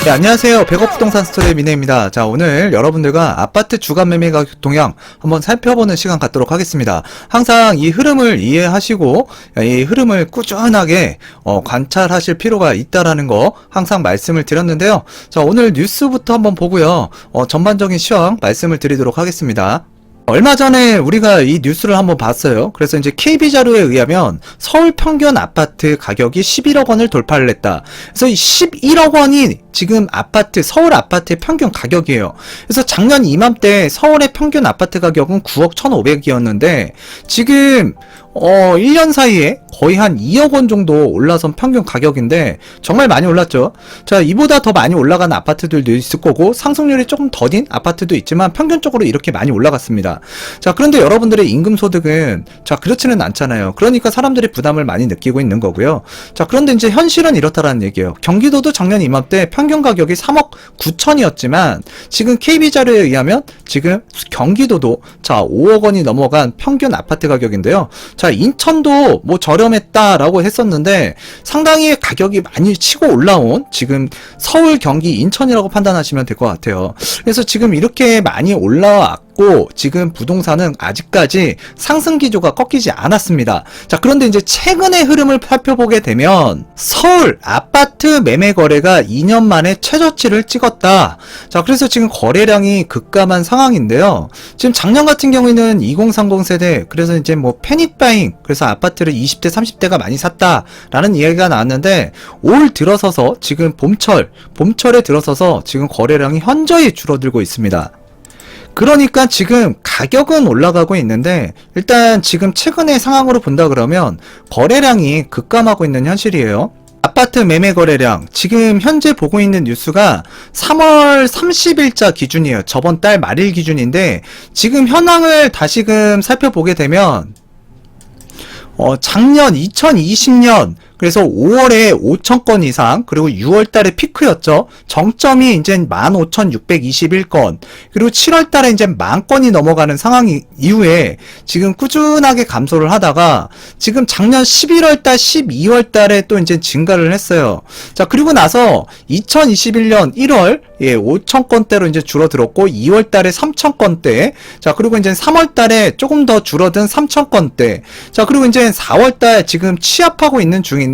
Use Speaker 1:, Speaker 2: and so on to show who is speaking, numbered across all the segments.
Speaker 1: 네, 안녕하세요. 백업부동산 스토리의 미네입니다. 자, 오늘 여러분들과 아파트 주간 매매 가격 동향 한번 살펴보는 시간 갖도록 하겠습니다. 항상 이 흐름을 이해하시고 이 흐름을 꾸준하게 관찰하실 필요가 있다라는 거 항상 말씀을 드렸는데요. 자, 오늘 뉴스부터 한번 보고요. 전반적인 시황 말씀을 드리도록 하겠습니다. 얼마 전에 우리가 이 뉴스를 한번 봤어요. 그래서 이제 KB자료에 의하면 서울 평균 아파트 가격이 11억 원을 돌파를 했다. 그래서 이 11억 원이 지금 서울 아파트의 평균 가격이에요. 그래서 작년 이맘때 서울의 평균 아파트 가격은 9억 1,500이었는데 지금 1년 사이에 거의 한 2억 원 정도 올라선 평균 가격인데 정말 많이 올랐죠. 자, 이보다 더 많이 올라간 아파트들도 있을 거고 상승률이 조금 더딘 아파트도 있지만 평균적으로 이렇게 많이 올라갔습니다. 자, 그런데 여러분들의 임금 소득은 그렇지는 않잖아요. 그러니까 사람들이 부담을 많이 느끼고 있는 거고요. 자, 그런데 이제 현실은 이렇다라는 얘기예요. 경기도도 작년 이맘때 평균 가격이 3억 9천이었지만 지금 KB자료에 의하면 지금 경기도도 5억 원이 넘어간 평균 아파트 가격인데요. 자, 인천도 뭐 저렴했다라고 했었는데 상당히 가격이 많이 치고 올라온 지금 서울, 경기, 인천이라고 판단하시면 될 것 같아요. 그래서 지금 이렇게 많이 올라왔고 지금 부동산은 아직까지 상승 기조가 꺾이지 않았습니다. 자, 그런데 이제 최근의 흐름을 살펴보게 되면 서울 아파트 매매 거래가 2년 만에 최저치를 찍었다. 자, 그래서 지금 거래량이 급감한 상황인데요. 지금 작년 같은 경우에는 2030 세대, 그래서 이제 뭐 패닉바잉, 그래서 아파트를 20대 30대가 많이 샀다라는 이야기가 나왔는데 올 들어서서 지금 봄철에 들어서서 지금 거래량이 현저히 줄어들고 있습니다. 그러니까 지금 가격은 올라가고 있는데 일단 지금 최근의 상황으로 본다 그러면 거래량이 급감하고 있는 현실이에요. 아파트 매매 거래량 지금 현재 보고 있는 뉴스가 3월 30일자 기준이에요. 저번 달 말일 기준인데 지금 현황을 다시금 살펴보게 되면 작년 2020년 그래서 5월에 5,000건 이상, 그리고 6월 달에 피크였죠. 정점이 이제 15,621건, 그리고 7월 달에 이제 10,000건이 넘어가는 상황 이후에 지금 꾸준하게 감소를 하다가 지금 작년 11월 달, 12월 달에 또 이제 증가를 했어요. 자, 그리고 나서 2021년 1월 5,000건대로 이제 줄어들었고 2월 달에 3,000건대, 자, 그리고 이제 3월 달에 조금 더 줄어든 3,000건대, 자, 그리고 이제 4월 달 지금 취합하고 있는 중인데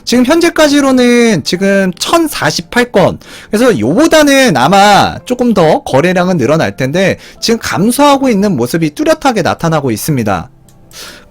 Speaker 1: 지금 현재까지로는 지금 1,048건, 그래서 요보다는 아마 조금 더 거래량은 늘어날 텐데 지금 감소하고 있는 모습이 뚜렷하게 나타나고 있습니다.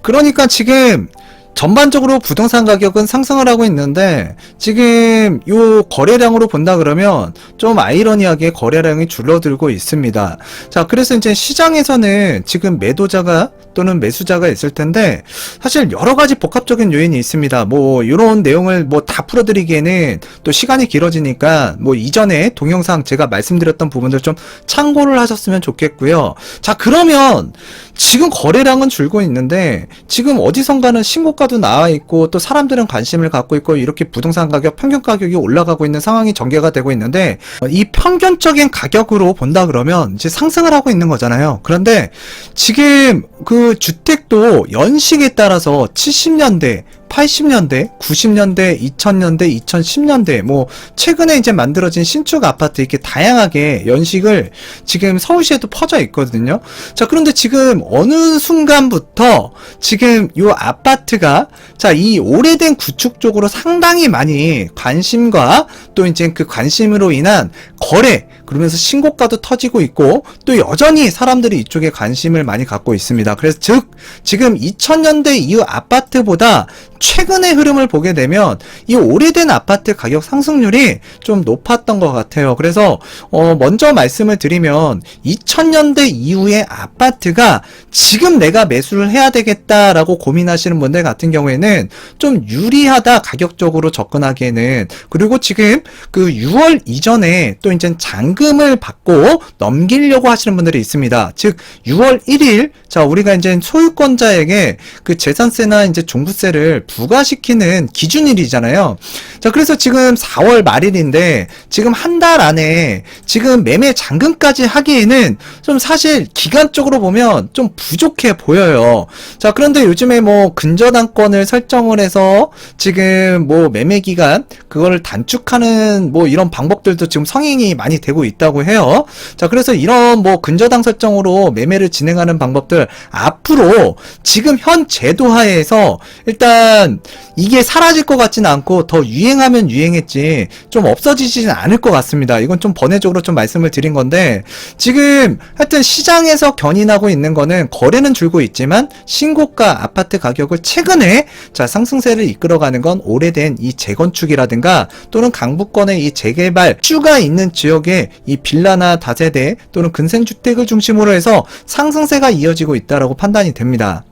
Speaker 1: 그러니까 지금 전반적으로 부동산 가격은 상승을 하고 있는데 지금 요 거래량으로 본다 그러면 좀 아이러니하게 거래량이 줄어들고 있습니다. 자, 그래서 이제 시장에서는 지금 매도자가 또는 매수자가 있을 텐데 사실 여러 가지 복합적인 요인이 있습니다. 뭐 이런 내용을 뭐 다 풀어드리기에는 또 시간이 길어지니까 뭐 이전에 동영상 제가 말씀드렸던 부분들 좀 참고를 하셨으면 좋겠고요. 자, 그러면 지금 거래량은 줄고 있는데 지금 어디선가는 신고가도 나와 있고 또 사람들은 관심을 갖고 있고 이렇게 부동산 가격 평균 가격이 올라가고 있는 상황이 전개가 되고 있는데 이 평균적인 가격으로 본다 그러면 이제 상승을 하고 있는 거잖아요. 그런데 지금 그 주택도 연식에 따라서 70년대 80년대, 90년대, 2000년대, 2010년대, 뭐, 최근에 이제 만들어진 신축 아파트 이렇게 다양하게 연식을 지금 서울시에도 퍼져 있거든요. 자, 그런데 지금 어느 순간부터 지금 요 아파트가, 자, 이 오래된 구축 쪽으로 상당히 많이 관심과 또 이제 그 관심으로 인한 거래, 그러면서 신고가도 터지고 있고, 또 여전히 사람들이 이쪽에 관심을 많이 갖고 있습니다. 그래서 즉, 지금 2000년대 이후 아파트보다 최근의 흐름을 보게 되면 이 오래된 아파트 가격 상승률이 좀 높았던 것 같아요. 그래서 먼저 말씀을 드리면 2000년대 이후의 아파트가 지금 내가 매수를 해야 되겠다라고 고민하시는 분들 같은 경우에는 좀 유리하다, 가격적으로 접근하기에는. 그리고 지금 그 6월 이전에 또 이제 잔금 잔금을 받고 넘기려고 하시는 분들이 있습니다. 즉 6월 1일 자 우리가 이제 소유권자에게 그 재산세나 이제 종부세를 부과시키는 기준일이잖아요. 자 그래서 지금 4월 말일인데 지금 한 달 안에 지금 매매 잔금까지 하기에는 좀 사실 기간적으로 보면 좀 부족해 보여요. 자 그런데 요즘에 뭐 근저당권을 설정을 해서 지금 뭐 매매 기간 그거를 단축하는 뭐 이런 방법들도 지금 성행이 많이 되고 있다고 해요. 자 그래서 이런 뭐 근저당 설정으로 매매를 진행하는 방법들 앞으로 지금 현 제도하에서 일단 이게 사라질 것 같지는 않고 더 유행하면 유행했지 좀 없어지지는 않을 것 같습니다. 이건 좀 번외적으로 좀 말씀을 드린 건데 지금 하여튼 시장에서 견인하고 있는 거는 거래는 줄고 있지만 신고가 아파트 가격을 최근에 자 상승세를 이끌어가는 건 오래된 이 재건축이라든가 또는 강북권의 이 재개발 수가 있는 지역의 이 빌라나 다세대 또는 근생주택을 중심으로 해서 상승세가 이어지고 있다라고 판단이 됩니다.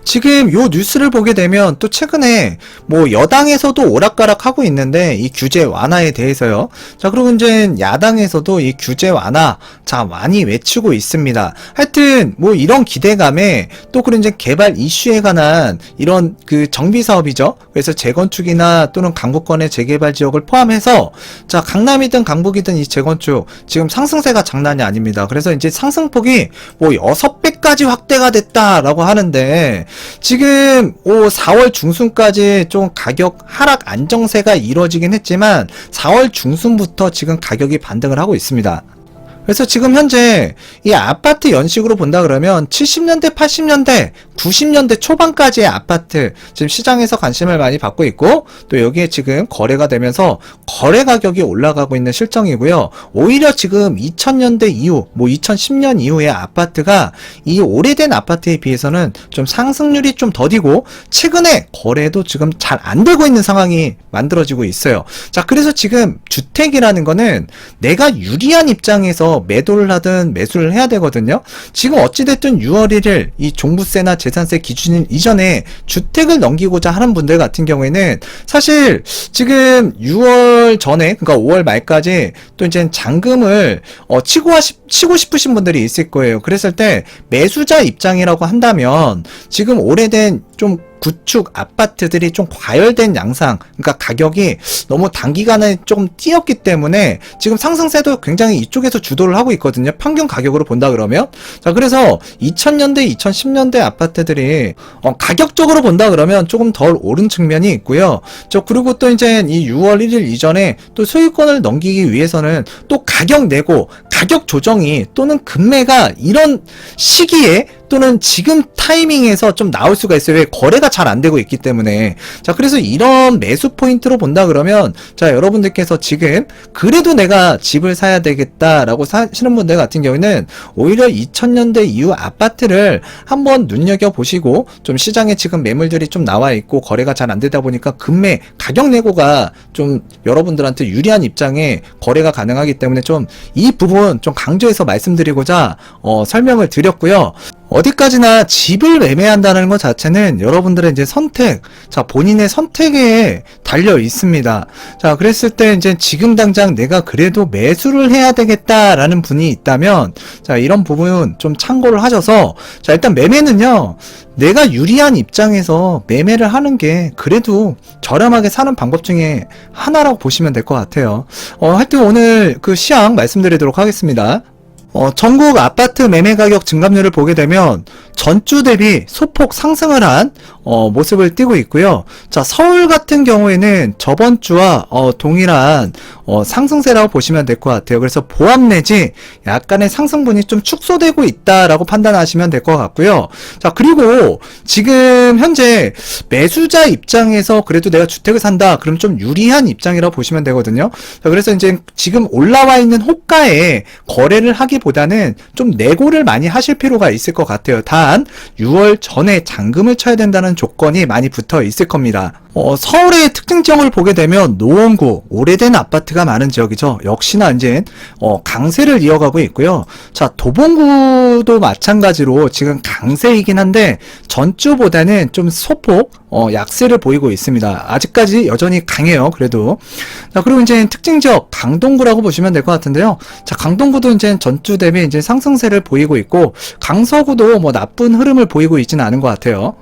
Speaker 1: 지금 요 뉴스를 보게 되면 또 최근에 뭐 여당에서도 오락가락 하고 있는데 이 규제 완화에 대해서요. 자 그리고 이제 야당에서도 이 규제 완화 자 많이 외치고 있습니다. 하여튼 뭐 이런 기대감에 또 그런 이제 개발 이슈에 관한 이런 그 정비 사업이죠. 그래서 재건축이나 또는 강북권의 재개발 지역을 포함해서 자 강남이든 강북이든 이 재건축 지금 상승세가 장난이 아닙니다. 그래서 이제 상승폭이 뭐 6배까지 확대가 됐다라고 하는데 지금 4월 중순까지 좀 가격 하락 안정세가 이루어지긴 했지만 4월 중순부터 지금 가격이 반등을 하고 있습니다. 그래서 지금 현재 이 아파트 연식으로 본다 그러면 70년대, 80년대, 90년대 초반까지의 아파트 지금 시장에서 관심을 많이 받고 있고 또 여기에 지금 거래가 되면서 거래 가격이 올라가고 있는 실정이고요. 오히려 지금 2000년대 이후, 뭐 2010년 이후의 아파트가 이 오래된 아파트에 비해서는 좀 상승률이 좀 더디고 최근에 거래도 지금 잘 안 되고 있는 상황이 만들어지고 있어요. 자, 그래서 지금 주택이라는 거는 내가 유리한 입장에서 매도를 하든 매수를 해야 되거든요. 지금 어찌됐든 6월 1일 이 종부세나 재산세 기준일 이전에 주택을 넘기고자 하는 분들 같은 경우에는 사실 지금 6월 전에 그러니까 5월 말까지 또 이제 잔금을 치고 싶으신 분들이 있을 거예요. 그랬을 때 매수자 입장이라고 한다면 지금 오래된 좀 구축 아파트들이 좀 과열된 양상, 그러니까 가격이 너무 단기간에 조금 뛰었기 때문에 지금 상승세도 굉장히 이쪽에서 주도를 하고 있거든요. 평균 가격으로 본다 그러면. 자, 그래서 2000년대, 2010년대 아파트들이 가격적으로 본다 그러면 조금 덜 오른 측면이 있고요. 그리고 또 이제 이 6월 1일 이전에 또 소유권을 넘기기 위해서는 또 가격 내고 가격 조정이 또는 급매가 이런 시기에 또는 지금 타이밍에서 좀 나올 수가 있어요. 왜? 거래가 잘 안 되고 있기 때문에. 자, 그래서 이런 매수 포인트로 본다 그러면 자, 여러분들께서 지금 그래도 내가 집을 사야 되겠다라고 사시는 분들 같은 경우에는 오히려 2000년대 이후 아파트를 한번 눈여겨보시고 좀 시장에 지금 매물들이 좀 나와 있고 거래가 잘 안 되다 보니까 급매 가격 내고가 좀 여러분들한테 유리한 입장에 거래가 가능하기 때문에 좀 이 부분 좀 강조해서 말씀드리고자 설명을 드렸고요. 어디까지나 집을 매매한다는 것 자체는 여러분들의 이제 선택, 자, 본인의 선택에 달려 있습니다. 자, 그랬을 때 이제 지금 당장 내가 그래도 매수를 해야 되겠다라는 분이 있다면, 자, 이런 부분 좀 참고를 하셔서, 자, 일단 매매는요, 내가 유리한 입장에서 매매를 하는 게 그래도 저렴하게 사는 방법 중에 하나라고 보시면 될 것 같아요. 하여튼 오늘 그 시황 말씀드리도록 하겠습니다. 전국 아파트 매매 가격 증감률을 보게 되면 전주 대비 소폭 상승을 한 모습을 띠고 있고요. 자, 서울 같은 경우에는 저번 주와 동일한 상승세라고 보시면 될 것 같아요. 그래서 보합 내지 약간의 상승분이 좀 축소되고 있다라고 판단하시면 될 것 같고요. 자, 그리고 지금 현재 매수자 입장에서 그래도 내가 주택을 산다, 그럼 좀 유리한 입장이라고 보시면 되거든요. 자, 그래서 이제 지금 올라와 있는 호가에 거래를 하기 한다기보다는 좀 내고를 많이 하실 필요가 있을 것 같아요. 단 6월 전에 잔금을 쳐야 된다는 조건이 많이 붙어 있을 겁니다. 서울의 특징 지역을 보게 되면 노원구, 오래된 아파트가 많은 지역이죠. 역시나 이제 강세를 이어가고 있고요. 자, 도봉구도 마찬가지로 지금 강세이긴 한데 전주보다는 좀 소폭 약세를 보이고 있습니다. 아직까지 여전히 강해요. 그래도. 자, 그리고 이제 특징 지역 강동구라고 보시면 될 것 같은데요. 자, 강동구도 이제 전주 대비 이제 상승세를 보이고 있고 강서구도 뭐 나쁜 흐름을 보이고 있지는 않은 것 같아요.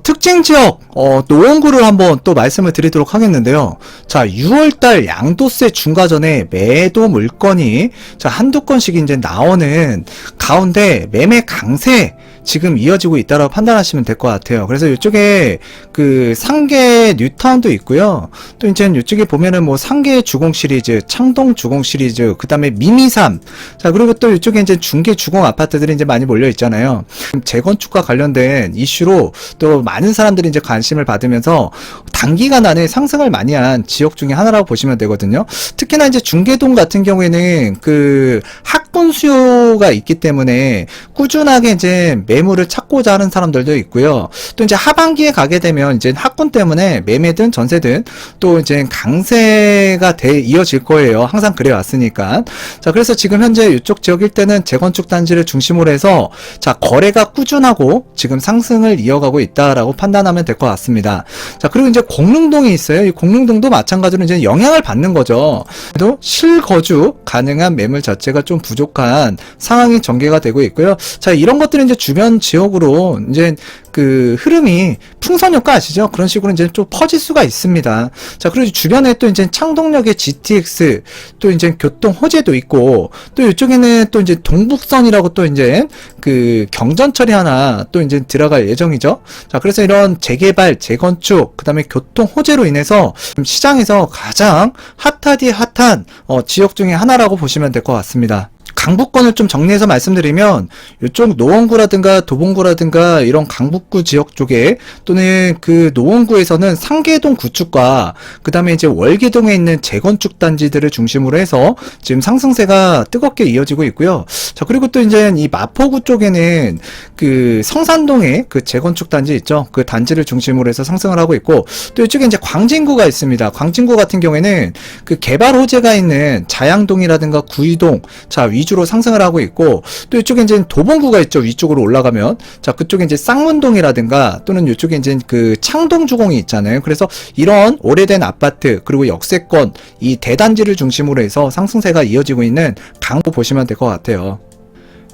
Speaker 1: 특징 지역, 노원구를 한번 또 말씀을 드리도록 하겠는데요. 자, 6월달 양도세 중과전에 매도 물건이, 자, 한두 건씩 이제 나오는 가운데 매매 강세, 지금 이어지고 있다고 판단하시면 될 것 같아요. 그래서 이쪽에 그 상계 뉴타운도 있고요. 또 이제 이쪽에 보면은 뭐 상계 주공 시리즈, 창동 주공 시리즈, 그 다음에 미미삼. 자, 그리고 또 이쪽에 이제 중계 주공 아파트들이 이제 많이 몰려 있잖아요. 재건축과 관련된 이슈로 또 많은 사람들이 이제 관심을 받으면서 단기간 안에 상승을 많이 한 지역 중에 하나라고 보시면 되거든요. 특히나 이제 중계동 같은 경우에는 그 학군 수요가 있기 때문에 꾸준하게 이제 매물을 찾고자 하는 사람들도 있고요. 또 이제 하반기에 가게 되면 이제 학군 때문에 매매든 전세든 또 이제 강세가 이어질 거예요. 항상 그래 왔으니까. 자, 그래서 지금 현재 이쪽 지역일 때는 재건축 단지를 중심으로 해서 자, 거래가 꾸준하고 지금 상승을 이어가고 있다라고 판단하면 될 것 같습니다. 자, 그리고 이제 공릉동이 있어요. 이 공릉동도 마찬가지로 이제 영향을 받는 거죠. 그래도 실거주 가능한 매물 자체가 좀 부족한 상황이 전개가 되고 있고요. 자, 이런 것들은 이제 주변 지역으로 이제 그 흐름이 풍선 효과 아시죠? 그런 식으로 이제 좀 퍼질 수가 있습니다. 자, 그리고 주변에 또 이제 창동역의 GTX 또 이제 교통 호재도 있고 또 이쪽에는 또 이제 동북선이라고 또 이제 그 경전철이 하나 또 이제 들어갈 예정이죠. 자, 그래서 이런 재개발, 재건축, 그 다음에 교통 호재로 인해서 시장에서 가장 핫하디 핫한 지역 중에 하나라고 보시면 될 것 같습니다. 강북권을 좀 정리해서 말씀드리면 이쪽 노원구라든가 도봉구라든가 이런 강북구 지역 쪽에 또는 그 노원구에서는 상계동 구축과 그 다음에 이제 월계동에 있는 재건축 단지들을 중심으로 해서 지금 상승세가 뜨겁게 이어지고 있고요. 자, 그리고 또 이제 이 마포구 쪽에는 그 성산동에 그 재건축 단지 있죠. 그 단지를 중심으로 해서 상승을 하고 있고 또 이쪽에 이제 광진구가 있습니다. 광진구 같은 경우에는 그 개발 호재가 있는 자양동이라든가 구이동, 자, 위주로 상승을 하고 있고 또 이쪽에 이제 도봉구가 있죠. 위쪽으로 올라가면 자, 그쪽에 이제 쌍문동이라든가 또는 이쪽에 이제 그 창동 주공이 있잖아요. 그래서 이런 오래된 아파트 그리고 역세권 이 대단지를 중심으로 해서 상승세가 이어지고 있는 강구 보시면 될 것 같아요.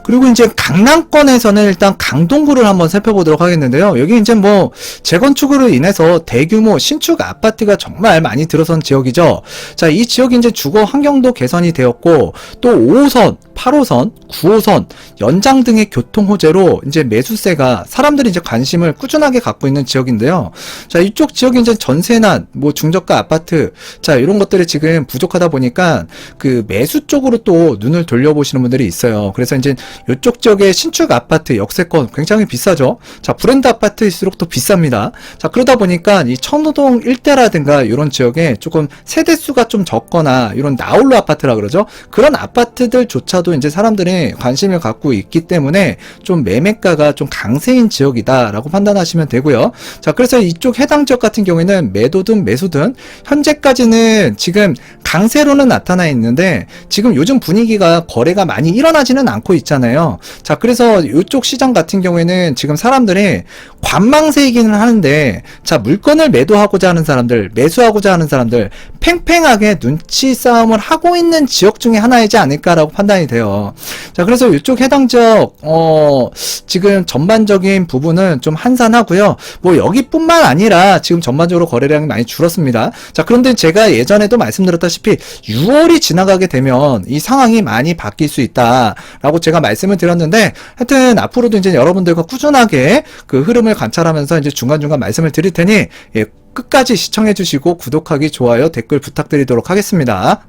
Speaker 1: 그리고 이제 강남권에서는 일단 강동구를 한번 살펴보도록 하겠는데요. 여기 이제 뭐 재건축으로 인해서 대규모 신축 아파트가 정말 많이 들어선 지역이죠. 자, 이 지역이 이제 주거 환경도 개선이 되었고 또 5호선, 8호선, 9호선 연장 등의 교통 호재로 이제 매수세가 사람들이 이제 관심을 꾸준하게 갖고 있는 지역인데요. 자, 이쪽 지역이 이제 전세난 뭐 중저가 아파트 자, 이런 것들이 지금 부족하다 보니까 그 매수 쪽으로 또 눈을 돌려보시는 분들이 있어요. 그래서 이제 이쪽 지역의 신축 아파트 역세권 굉장히 비싸죠. 자, 브랜드 아파트일수록 또 비쌉니다. 자, 그러다 보니까 이 천호동 일대라든가 이런 지역에 조금 세대수가 좀 적거나 이런 나홀로 아파트라 그러죠. 그런 아파트들조차도 이제 사람들이 관심을 갖고 있기 때문에 좀 매매가가 좀 강세인 지역이다라고 판단하시면 되고요. 자, 그래서 이쪽 해당 지역 같은 경우에는 매도든 매수든 현재까지는 지금 강세로는 나타나 있는데 지금 요즘 분위기가 거래가 많이 일어나지는 않고 있잖아요. 자, 그래서 이쪽 시장 같은 경우에는 지금 사람들이 관망세이기는 하는데 자, 물건을 매도하고자 하는 사람들, 매수하고자 하는 사람들 팽팽하게 눈치 싸움을 하고 있는 지역 중에 하나이지 않을까라고 판단이 돼요. 자, 그래서 이쪽 해당 지역 지금 전반적인 부분은 좀 한산하고요. 뭐 여기뿐만 아니라 지금 전반적으로 거래량이 많이 줄었습니다. 자, 그런데 제가 예전에도 말씀드렸다시피 6월이 지나가게 되면 이 상황이 많이 바뀔 수 있다라고 제가 말씀을 드렸는데 하여튼 앞으로도 이제 여러분들과 꾸준하게 그 흐름을 관찰하면서 이제 중간중간 말씀을 드릴 테니 끝까지 시청해 주시고 구독하기, 좋아요, 댓글 부탁드리도록 하겠습니다.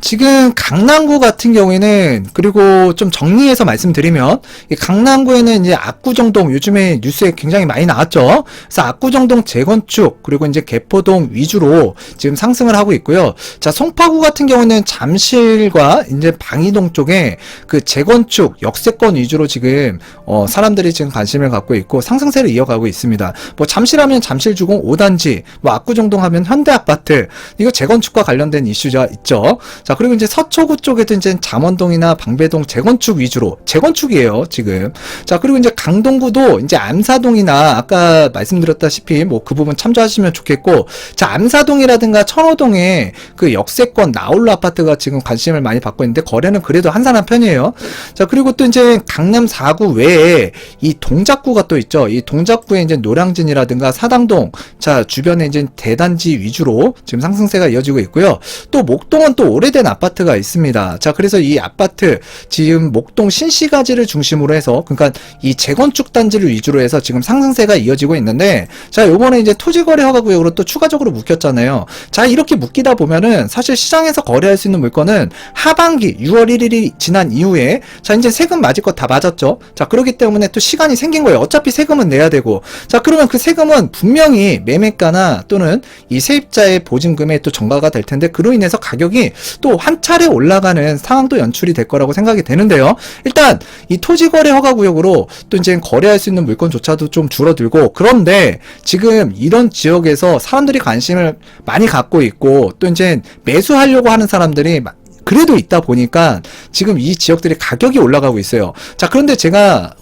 Speaker 1: 지금 강남구 같은 경우에는, 그리고 좀 정리해서 말씀드리면, 이 강남구에는 이제 압구정동, 요즘에 뉴스에 굉장히 많이 나왔죠. 그래서 압구정동 재건축, 그리고 이제 개포동 위주로 지금 상승을 하고 있고요. 자, 송파구 같은 경우는 잠실과 이제 방이동 쪽에 그 재건축, 역세권 위주로 지금 사람들이 지금 관심을 갖고 있고 상승세를 이어가고 있습니다. 뭐 잠실하면 잠실주공 5단지, 뭐 압구정동 하면 현대아파트, 이거 재건축과 관련된 이슈가 있죠. 자, 그리고 이제 서초구 쪽에도 이제 잠원동이나 방배동 재건축 위주로, 재건축이에요, 지금. 자, 그리고 이제 강동구도 이제 암사동이나 아까 말씀드렸다시피 뭐 그 부분 참조하시면 좋겠고, 자, 암사동이라든가 천호동에 그 역세권 나홀로 아파트가 지금 관심을 많이 받고 있는데 거래는 그래도 한산한 편이에요. 자, 그리고 또 이제 강남 4구 외에 이 동작구가 또 있죠. 이 동작구에 이제 노량진이라든가 사당동, 자, 주변에 이제 대단지 위주로 지금 상승세가 이어지고 있고요. 또 목동은 또 오래된 아파트가 있습니다. 자, 그래서 이 아파트 지금 목동 신시가지를 중심으로 해서, 그러니까 이 재건축 단지를 위주로 해서 지금 상승세가 이어지고 있는데, 자, 요번에 이제 토지거래 허가구역으로 또 추가적으로 묶였잖아요. 자, 이렇게 묶이다 보면은 사실 시장에서 거래할 수 있는 물건은 하반기 6월 1일이 지난 이후에, 자, 이제 세금 맞을 거 다 맞았죠. 자, 그렇기 때문에 또 시간이 생긴 거예요. 어차피 세금은 내야 되고. 자, 그러면 그 세금은 분명히 매매가나 또는 이 세입자의 보증금에 또 전가가 될 텐데, 그로 인해서 가격이 또 한 차례 올라가는 상황도 연출이 될 거라고 생각이 되는데요. 일단 이 토지거래 허가구역으로 또 이제 거래할 수 있는 물건조차도 좀 줄어들고, 그런데 지금 이런 지역에서 사람들이 관심을 많이 갖고 있고 또 이제 매수하려고 하는 사람들이 그래도 있다 보니까 지금 이 지역들이 가격이 올라가고 있어요. 자, 그런데 제가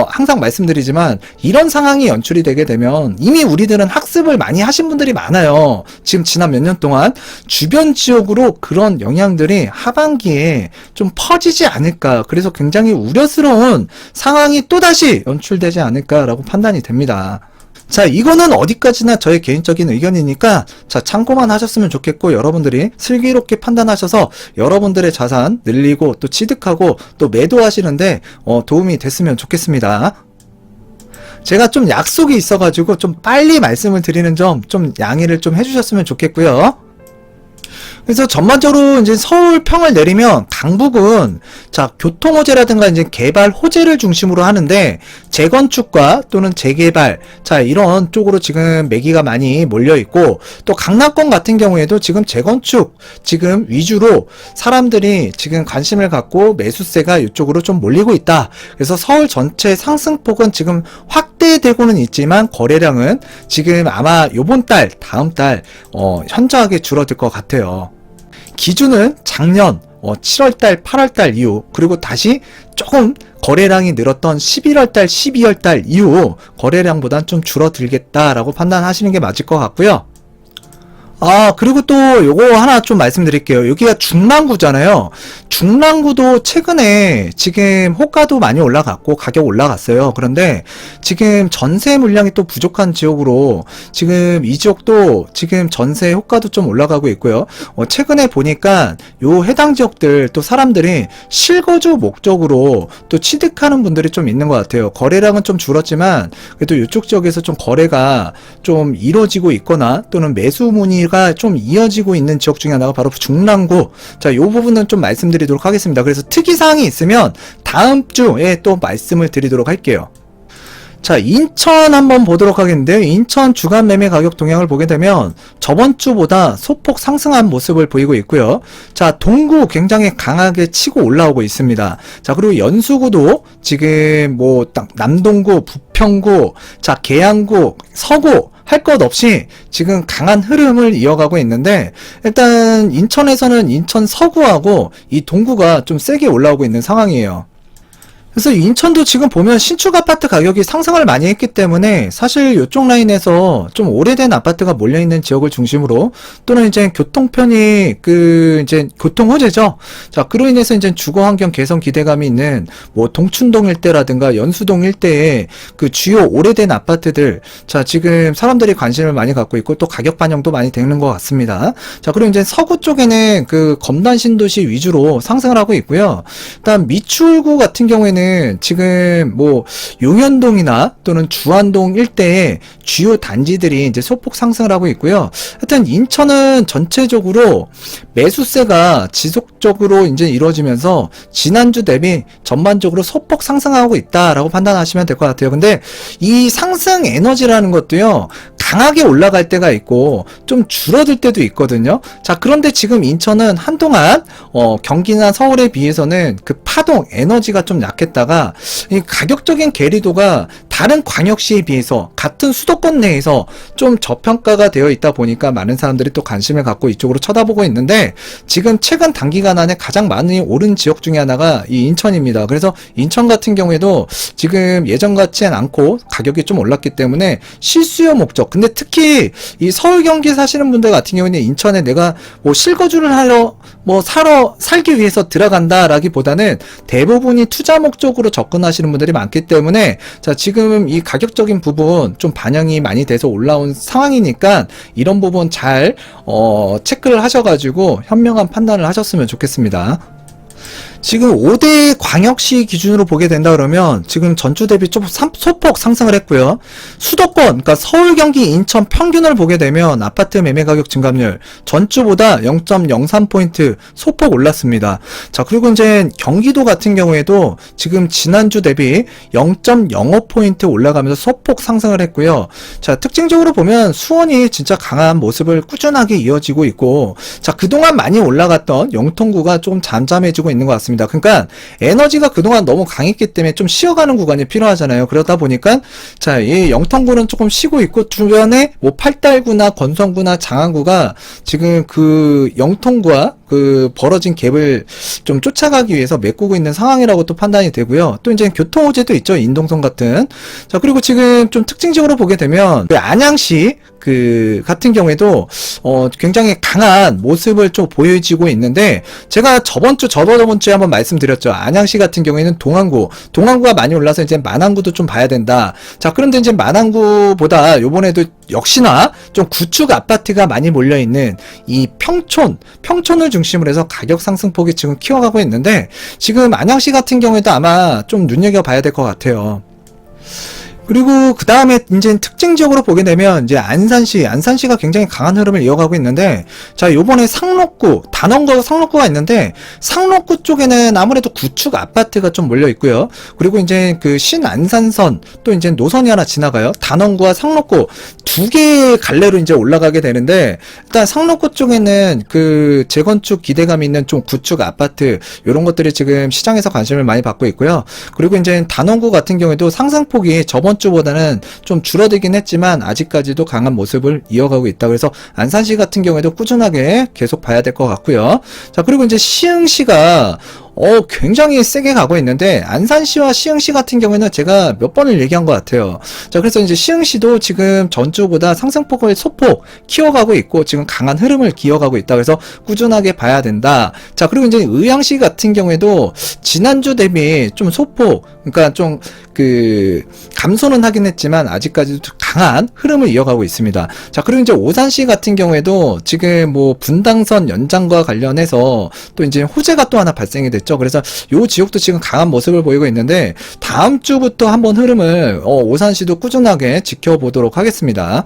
Speaker 1: 항상 말씀드리지만 이런 상황이 연출이 되게 되면 이미 우리들은 학습을 많이 하신 분들이 많아요. 지금 지난 몇 년 동안 주변 지역으로 그런 영향들이 하반기에 좀 퍼지지 않을까, 그래서 굉장히 우려스러운 상황이 또다시 연출되지 않을까라고 판단이 됩니다. 자, 이거는 어디까지나 저의 개인적인 의견이니까 자, 참고만 하셨으면 좋겠고, 여러분들이 슬기롭게 판단하셔서 여러분들의 자산 늘리고 또 취득하고 또 매도하시는데 도움이 됐으면 좋겠습니다. 제가 좀 약속이 있어가지고 좀 빨리 말씀을 드리는 점 좀 양해를 좀 해주셨으면 좋겠고요. 그래서 전반적으로 이제 서울 평을 내리면 강북은 자, 교통 호재라든가 이제 개발 호재를 중심으로 하는데 재건축과 또는 재개발, 자, 이런 쪽으로 지금 매기가 많이 몰려 있고, 또 강남권 같은 경우에도 지금 재건축 지금 위주로 사람들이 지금 관심을 갖고 매수세가 이쪽으로 좀 몰리고 있다. 그래서 서울 전체 상승폭은 지금 확대되고는 있지만 거래량은 지금 아마 요번 달, 다음 달 현저하게 줄어들 것 같아요. 기준은 작년 7월달, 8월달 이후, 그리고 다시 조금 거래량이 늘었던 11월달, 12월달 이후 거래량보단 좀 줄어들겠다라고 판단하시는 게 맞을 것 같고요. 아, 그리고 또 요거 하나 좀 말씀드릴게요. 여기가 중랑구잖아요. 중랑구도 최근에 지금 호가도 많이 올라갔고 가격 올라갔어요. 그런데 지금 전세 물량이 또 부족한 지역으로 지금 이 지역도 지금 전세 호가도 좀 올라가고 있고요. 최근에 보니까 요 해당 지역들 또 사람들이 실거주 목적으로 또 취득하는 분들이 좀 있는 것 같아요. 거래량은 좀 줄었지만 그래도 이쪽 지역에서 좀 거래가 좀 이루어지고 있거나 또는 매수 문의가 좀 이어지고 있는 지역 중에 하나가 바로 중랑구. 자, 요 부분은 좀 말씀드리도록 하겠습니다. 그래서 특이사항이 있으면 다음 주에 또 말씀을 드리도록 할게요. 자, 인천 한번 보도록 하겠는데요. 인천 주간 매매 가격 동향을 보게 되면 저번 주보다 소폭 상승한 모습을 보이고 있고요. 자, 동구 굉장히 강하게 치고 올라오고 있습니다. 자, 그리고 연수구도 지금 뭐 남동구, 부평구, 자, 계양구, 서구 할 것 없이 지금 강한 흐름을 이어가고 있는데, 일단 인천에서는 인천 서구하고 이 동구가 좀 세게 올라오고 있는 상황이에요. 그래서 인천도 지금 보면 신축 아파트 가격이 상승을 많이 했기 때문에 사실 이쪽 라인에서 좀 오래된 아파트가 몰려있는 지역을 중심으로, 또는 이제 교통편이 이제 교통 호재죠. 자, 그로 인해서 이제 주거 환경 개선 기대감이 있는 뭐 동춘동 일대라든가 연수동 일대에 그 주요 오래된 아파트들, 자, 지금 사람들이 관심을 많이 갖고 있고 또 가격 반영도 많이 되는 것 같습니다. 자, 그리고 이제 서구 쪽에는 그 검단 신도시 위주로 상승을 하고 있고요. 일단 미추홀구 같은 경우에는 보면은 지금 뭐 용현동이나 또는 주안동 일대의 주요 단지들이 이제 소폭 상승을 하고 있고요. 하여튼 인천은 전체적으로 매수세가 지속적으로 이제 이루어지면서 지난주 대비 전반적으로 소폭 상승하고 있다라고 판단하시면 될 것 같아요. 근데 이 상승 에너지라는 것도요, 강하게 올라갈 때가 있고 좀 줄어들 때도 있거든요. 자, 그런데 지금 인천은 한동안 경기나 서울에 비해서는 그 파동 에너지가 좀 약했다가 이 가격적인 괴리도가 다른 광역시에 비해서 같은 수도권 내에서 좀 저평가가 되어 있다 보니까 많은 사람들이 또 관심을 갖고 이쪽으로 쳐다보고 있는데, 지금 최근 단기간 안에 가장 많이 오른 지역 중에 하나가 이 인천입니다. 그래서 인천 같은 경우에도 지금 예전 같지는 않고 가격이 좀 올랐기 때문에 실수요 목적, 근데 특히 이 서울 경기 사시는 분들 같은 경우에는 인천에 내가 뭐 실거주를 하러 뭐 살기 위해서 들어간다라기보다는 대부분이 투자 목적으로 접근하시는 분들이 많기 때문에, 자, 지금 이 가격적인 부분 좀 반영이 많이 돼서 올라온 상황이니까 이런 부분 잘 체크를 하셔가지고 현명한 판단을 하셨으면 좋겠습니다. 지금 5대 광역시 기준으로 보게 된다 그러면 지금 전주 대비 좀 소폭 상승을 했고요. 수도권, 그러니까 서울, 경기, 인천 평균을 보게 되면 아파트 매매 가격 증감률 전주보다 0.03포인트 소폭 올랐습니다. 자, 그리고 이제 경기도 같은 경우에도 지금 지난주 대비 0.05포인트 올라가면서 소폭 상승을 했고요. 자, 특징적으로 보면 수원이 진짜 강한 모습을 꾸준하게 이어지고 있고, 자, 그동안 많이 올라갔던 영통구가 조금 잠잠해지고 있는 것 같습니다. 그러니까 에너지가 그동안 너무 강했기 때문에 좀 쉬어가는 구간이 필요하잖아요. 그러다 보니까 자, 이 영통구는 조금 쉬고 있고, 주변에 뭐 팔달구나 건성구나 장안구가 지금 그 영통구와 그 벌어진 갭을 좀 쫓아가기 위해서 메꾸고 있는 상황이라고 또 판단이 되고요. 또 이제 교통호재도 있죠. 인동선 같은. 자, 그리고 지금 좀 특징적으로 보게 되면 그 안양시 그 같은 경우에도 굉장히 강한 모습을 좀 보여지고 있는데, 제가 저번 주에 한번 말씀드렸죠. 안양시 같은 경우에는 동안구가 많이 올라서 이제 만안구도 좀 봐야 된다. 자, 그런데 이제 만안구보다 요번에도 역시나 좀 구축 아파트가 많이 몰려있는 이 평촌을 중심으로 해서 가격 상승폭이 지금 키워가고 있는데, 지금 안양시 같은 경우에도 아마 좀 눈여겨봐야 될 것 같아요. 그리고 그 다음에 이제 특징적으로 보게 되면 이제 안산시가 굉장히 강한 흐름을 이어가고 있는데, 자, 요번에 단원구 상록구가 있는데, 상록구 쪽에는 아무래도 구축 아파트가 좀 몰려 있고요. 그리고 이제 그 신안산선 또 이제 노선이 하나 지나가요. 단원구와 상록구 두 개의 갈래로 이제 올라가게 되는데, 일단 상록구 쪽에는 그 재건축 기대감이 있는 좀 구축 아파트 요런 것들이 지금 시장에서 관심을 많이 받고 있고요. 그리고 이제 단원구 같은 경우에도 상승폭이 저번 주보다는 좀 줄어들긴 했지만 아직까지도 강한 모습을 이어가고 있다. 그래서 안산시 같은 경우에도 꾸준하게 계속 봐야 될 것 같고요. 자, 그리고 이제 시흥시가 굉장히 세게 가고 있는데, 안산시와 시흥시 같은 경우에는 제가 몇 번을 얘기한 것 같아요. 자, 그래서 이제 시흥시도 지금 전주보다 상승폭을 소폭 키워가고 있고, 지금 강한 흐름을 기어가고 있다. 그래서 꾸준하게 봐야 된다. 자, 그리고 이제 의왕시 같은 경우에도 지난주 대비 좀 소폭, 그러니까 좀 감소는 하긴 했지만 아직까지도 강한 흐름을 이어가고 있습니다. 자, 그리고 이제 오산시 같은 경우에도 지금 뭐 분당선 연장과 관련해서 또 이제 호재가 또 하나 발생이 됐죠. 그래서 요 지역도 지금 강한 모습을 보이고 있는데, 다음 주부터 한번 흐름을 오산시도 꾸준하게 지켜보도록 하겠습니다.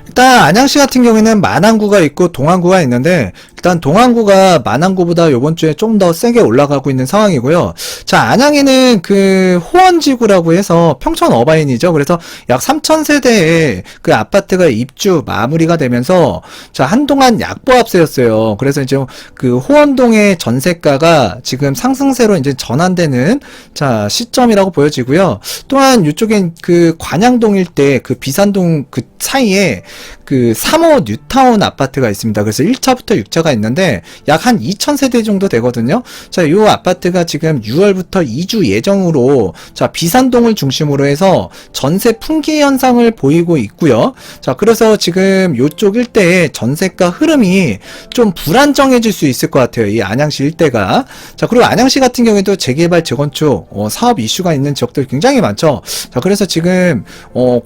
Speaker 1: 일단 안양시 같은 경우에는 만안구가 있고 동안구가 있는데, 일단 동안구가 만안구보다 요번 주에 좀 더 세게 올라가고 있는 상황이고요. 자, 안양에는 그 호원지구라고 해서 평촌 어바인이죠. 그래서 약 3,000세대의 그 아파트가 입주 마무리가 되면서, 자, 한동안 약보합세였어요. 그래서 이제 그 호원동의 전세가가 지금 상승세로 이제 전환되는 자, 시점이라고 보여지고요. 또한 이쪽엔 그 관양동 일대 그 비산동 그 사이에 그 3호 뉴타운 아파트가 있습니다. 그래서 1차부터 6차가 있는데 약 한 2,000세대 정도 되거든요. 자, 이 아파트가 지금 6월부터 이주 예정으로, 자, 비산동을 중심으로 해서 전세 풍기 현상을 보이고 있고요. 자, 그래서 지금 이쪽 일대의 전세가 흐름이 좀 불안정해질 수 있을 것 같아요. 이 안양시 일대가. 자, 그리고 안양시 같은 경우에도 재개발, 재건축 사업 이슈가 있는 지역들 굉장히 많죠. 자, 그래서 지금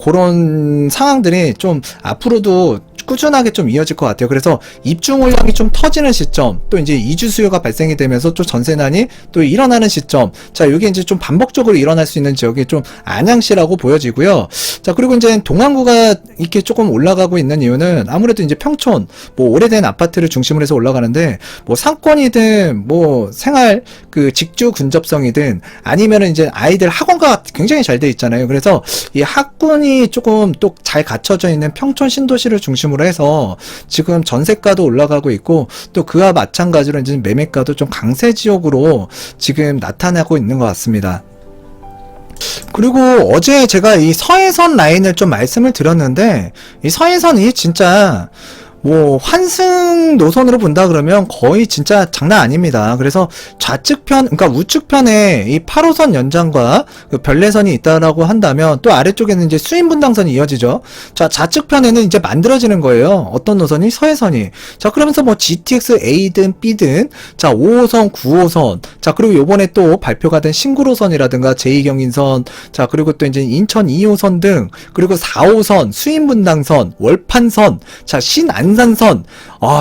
Speaker 1: 그런 상황들이 좀 앞으로도 꾸준하게 좀 이어질 것 같아요. 그래서 입주 물량이 좀 터지는 시점, 또 이제 이주 수요가 발생이 되면서 또 전세난이 또 일어나는 시점, 자, 이게 이제 좀 반복적으로 일어날 수 있는 지역이 좀 안양시라고 보여지고요. 자, 그리고 이제 동안구가 이렇게 조금 올라가고 있는 이유는 아무래도 이제 평촌, 뭐 오래된 아파트를 중심으로 해서 올라가는데, 뭐 상권이든 뭐 생활 그 직주 근접성이든 아니면은 이제 아이들 학원가 굉장히 잘 돼 있잖아요. 그래서 이 학군이 조금 또 잘 갖춰져 있는 평촌 신도시를 중심으로 해서 지금 전세가도 올라가고 있고, 또 그와 마찬가지로 이제 매매가도 좀 강세 지역으로 지금 나타나고 있는 것 같습니다. 그리고 어제 제가 이 서해선 라인을 좀 말씀을 드렸는데, 이 서해선이 진짜 뭐 환승 노선으로 본다 그러면 거의 진짜 장난 아닙니다. 그래서 좌측편, 그러니까 우측편에 이 8호선 연장과 그 별내선이 있다라고 한다면, 또 아래쪽에는 이제 수인분당선이 이어지죠. 자, 좌측편에는 이제 만들어지는 거예요. 어떤 노선이? 서해선이. 자, 그러면서 뭐 GTX A든 B든, 자, 5호선, 9호선, 자, 그리고 요번에 또 발표가 된 신구로선이라든가 제2경인선, 자, 그리고 또 이제 인천 2호선 등, 그리고 4호선, 수인분당선, 월판선, 자, 안산선,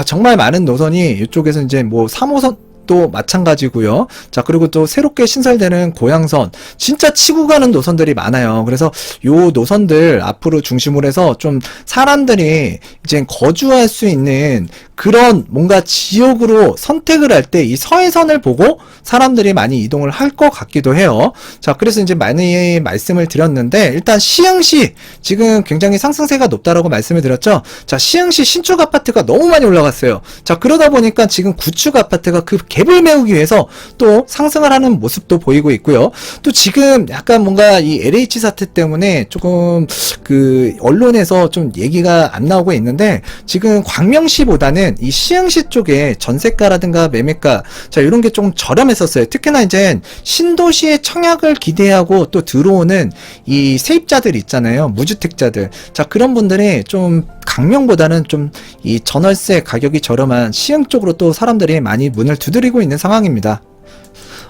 Speaker 1: 정말 많은 노선이 이쪽에서 이제 뭐 3호선 또 마찬가지고요. 자, 그리고 또 새롭게 신설되는 고양선, 진짜 치고 가는 노선들이 많아요. 그래서 요 노선들 앞으로 중심으로 해서 좀 사람들이 이제 거주할 수 있는 그런 뭔가 지역으로 선택을 할 때 이 서해선을 보고 사람들이 많이 이동을 할 것 같기도 해요. 자, 그래서 이제 많이 말씀을 드렸는데, 일단 시흥시 지금 굉장히 상승세가 높다라고 말씀을 드렸죠. 자, 시흥시 신축 아파트가 너무 많이 올라갔어요. 자, 그러다 보니까 지금 구축 아파트가 그 갭을 메우기 위해서 또 상승을 하는 모습도 보이고 있고요. 또 지금 약간 뭔가 이 LH 사태 때문에 조금 그 언론에서 좀 얘기가 안 나오고 있는데, 지금 광명시보다는 이 시흥시 쪽에 전세가라든가 매매가, 자, 이런 게 좀 저렴했었어요. 특히나 이제 신도시의 청약을 기대하고 또 들어오는 이 세입자들 있잖아요. 무주택자들. 자, 그런 분들이 좀 강명보다는 좀 이 전월세 가격이 저렴한 시흥 쪽으로 또 사람들이 많이 문을 두드리고 있는 상황입니다.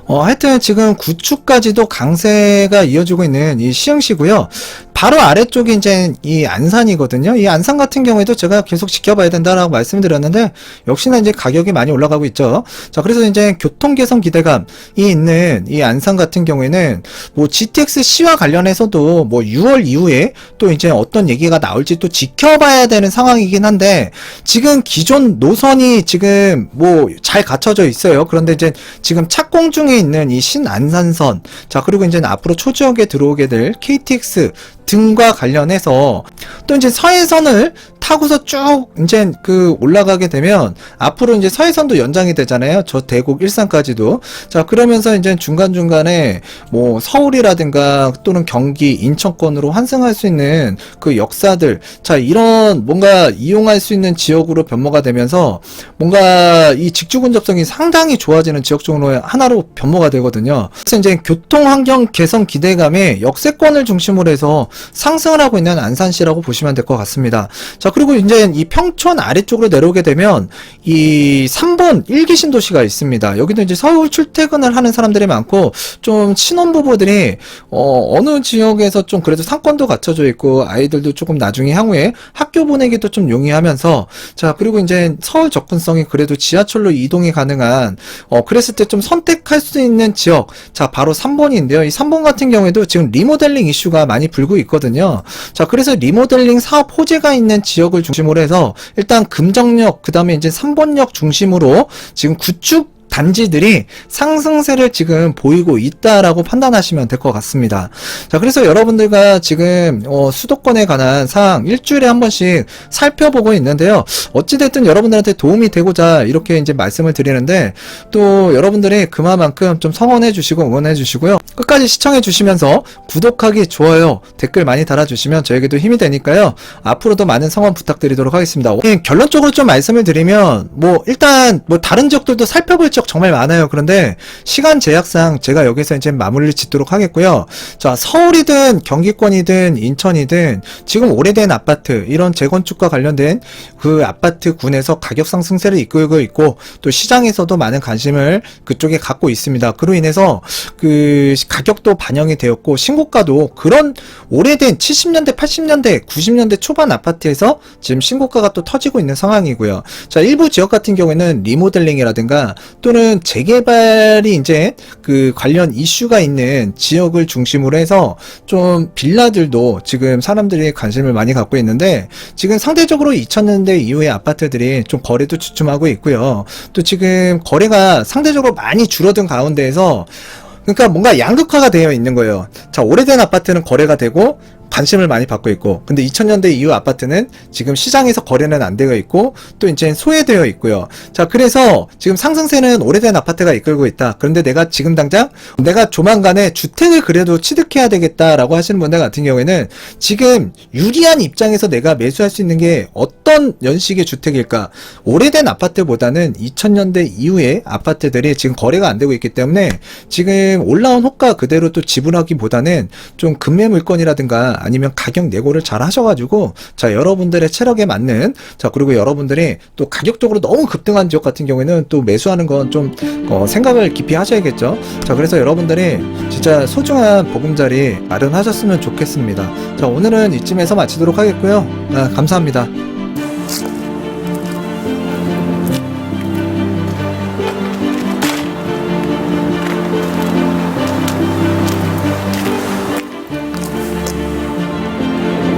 Speaker 1: 하여튼 지금 구축까지도 강세가 이어지고 있는 이 시흥시고요. 바로 아래쪽이 이제 이 안산이거든요. 이 안산 같은 경우에도 제가 계속 지켜봐야 된다라고 말씀드렸는데, 역시나 이제 가격이 많이 올라가고 있죠. 자, 그래서 이제 교통 개선 기대감이 있는 이 안산 같은 경우에는 뭐 GTX C와 관련해서도 뭐 6월 이후에 또 이제 어떤 얘기가 나올지 또 지켜봐야 되는 상황이긴 한데, 지금 기존 노선이 지금 뭐 잘 갖춰져 있어요. 그런데 이제 지금 착공 중에 있는 이 신안산선, 자, 그리고 이제 앞으로 초지역에 들어오게 될 KTX 등과 관련해서 또 이제 서해선을 타고서 쭉 이제 그 올라가게 되면 앞으로 이제 서해선도 연장이 되잖아요. 저 대곡 일산까지도. 자, 그러면서 이제 중간중간에 뭐 서울이라든가 또는 경기, 인천권으로 환승할 수 있는 그 역사들, 자, 이런 뭔가 이용할 수 있는 지역으로 변모가 되면서 뭔가 이 직주 근접성이 상당히 좋아지는 지역 중으로 하나로 변모가 되거든요. 그래서 이제 교통 환경 개선 기대감에 역세권을 중심으로 해서 상승을 하고 있는 안산시라고 보시면 될 것 같습니다. 자, 그리고 이제 이 평촌 아래쪽으로 내려오게 되면 이 3번 1기 신도시가 있습니다. 여기도 이제 서울 출퇴근을 하는 사람들이 많고, 좀 신혼부부들이 어느 지역에서 좀 그래도 상권도 갖춰져 있고 아이들도 조금 나중에 향후에 학교 보내기도 좀 용이하면서, 자, 그리고 이제 서울 접근성이 그래도 지하철로 이동이 가능한 그랬을 때 좀 선택할 수 있는 지역, 자, 바로 3번인데요. 이 3번 같은 경우에도 지금 리모델링 이슈가 많이 불고 있거든요. 자, 그래서 리모델링 사업 호재가 있는 지역을 중심으로 해서 일단 금정역, 그 다음에 이제 3번역 중심으로 지금 구축 단지들이 상승세를 지금 보이고 있다라고 판단하시면 될 것 같습니다. 자, 그래서 여러분들과 지금 수도권에 관한 사항 일주일에 한 번씩 살펴보고 있는데요. 어찌됐든 여러분들한테 도움이 되고자 이렇게 이제 말씀을 드리는데, 또 여러분들이 그만큼 좀 성원해 주시고 응원해 주시고요. 끝까지 시청해 주시면서 구독하기, 좋아요, 댓글 많이 달아주시면 저에게도 힘이 되니까요. 앞으로도 많은 성원 부탁드리도록 하겠습니다. 결론적으로 좀 말씀을 드리면, 뭐 일단 뭐 다른 지역들도 살펴볼 지 적 정말 많아요. 그런데 시간 제약상 제가 여기서 이제 마무리를 짓도록 하겠고요. 자, 서울이든 경기권이든 인천이든 지금 오래된 아파트, 이런 재건축과 관련된 그 아파트 군에서 가격 상승세를 이끌고 있고, 또 시장에서도 많은 관심을 그쪽에 갖고 있습니다. 그로 인해서 그 가격도 반영이 되었고, 신고가도 그런 오래된 70년대, 80년대, 90년대 초반 아파트에서 지금 신고가가 또 터지고 있는 상황이고요. 자, 일부 지역 같은 경우에는 리모델링이라든가 또는 재개발이 이제 그 관련 이슈가 있는 지역을 중심으로 해서 좀 빌라들도 지금 사람들이 관심을 많이 갖고 있는데, 지금 상대적으로 2000년대 이후의 아파트들이 좀 거래도 주춤하고 있고요. 또 지금 거래가 상대적으로 많이 줄어든 가운데에서, 그러니까 뭔가 양극화가 되어 있는 거예요. 자, 오래된 아파트는 거래가 되고 관심을 많이 받고 있고, 근데 2000년대 이후 아파트는 지금 시장에서 거래는 안 되어 있고, 또 이제 소외되어 있고요. 자, 그래서 지금 상승세는 오래된 아파트가 이끌고 있다. 그런데 내가 지금 당장 내가 조만간에 주택을 그래도 취득해야 되겠다라고 하시는 분들 같은 경우에는 지금 유리한 입장에서 내가 매수할 수 있는 게 어떤 연식의 주택일까? 오래된 아파트보다는 2000년대 이후의 아파트들이 지금 거래가 안 되고 있기 때문에 지금 올라온 호가 그대로 또 지불하기보다는 좀 금매 물건이라든가 아니면 가격 내고를 잘 하셔가지고, 자, 여러분들의 체력에 맞는, 자, 그리고 여러분들이 또 가격적으로 너무 급등한 지역 같은 경우에는 또 매수하는 건 좀 생각을 깊이 하셔야겠죠. 자, 그래서 여러분들이 진짜 소중한 보금자리 마련하셨으면 좋겠습니다. 자, 오늘은 이쯤에서 마치도록 하겠고요. 감사합니다.